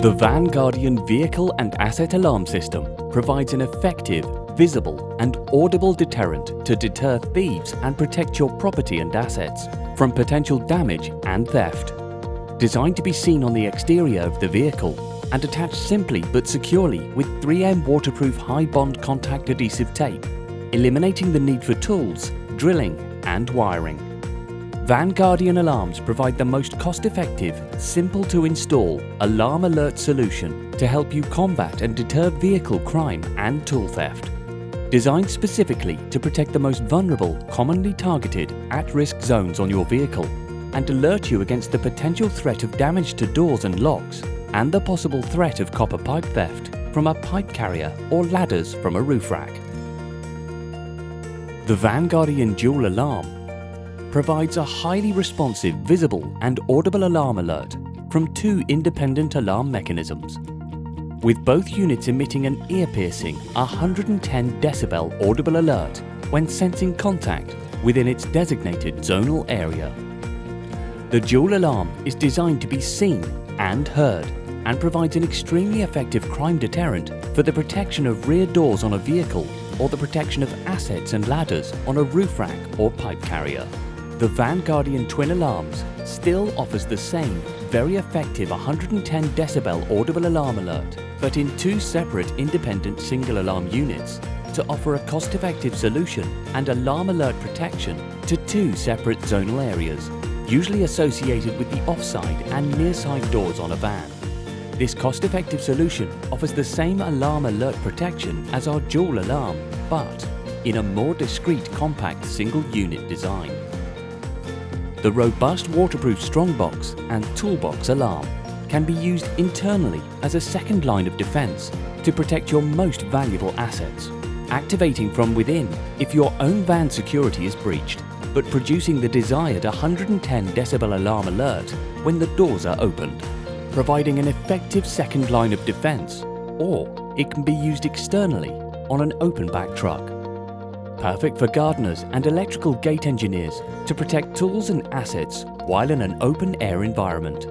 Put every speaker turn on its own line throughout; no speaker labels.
The Van Guardian Vehicle and Asset Alarm System provides an effective, visible and audible deterrent to deter thieves and protect your property and assets from potential damage and theft. Designed to be seen on the exterior of the vehicle and attached simply but securely with 3M waterproof high bond contact adhesive tape, eliminating the need for tools, drilling and wiring. Van Guardian alarms provide the most cost-effective, simple to install alarm alert solution to help you combat and deter vehicle crime and tool theft. Designed specifically to protect the most vulnerable, commonly targeted, at-risk zones on your vehicle and alert you against the potential threat of damage to doors and locks and the possible threat of copper pipe theft from a pipe carrier or ladders from a roof rack. The Van Guardian Dual Alarm provides a highly responsive, visible and audible alarm alert from two independent alarm mechanisms, with both units emitting an ear-piercing 110 decibel audible alert when sensing contact within its designated zonal area. The dual alarm is designed to be seen and heard and provides an extremely effective crime deterrent for the protection of rear doors on a vehicle or the protection of assets and ladders on a roof rack or pipe carrier. The Van Guardian Twin Alarms still offers the same very effective 110 decibel audible alarm alert, but in two separate independent single alarm units to offer a cost-effective solution and alarm alert protection to two separate zonal areas, usually associated with the offside and near-side doors on a van. This cost-effective solution offers the same alarm alert protection as our dual alarm, but in a more discreet compact single unit design. The robust waterproof Strongbox and Toolbox alarm can be used internally as a second line of defense to protect your most valuable assets, activating from within if your own van security is breached, but producing the desired 110 decibel alarm alert when the doors are opened, providing an effective second line of defense, or it can be used externally on an open back truck. Perfect for gardeners and electrical gate engineers to protect tools and assets while in an open air environment.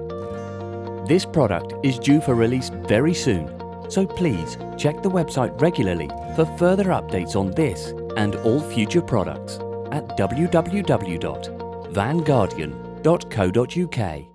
This product is due for release very soon, so please check the website regularly for further updates on this and all future products at www.vanguardian.co.uk.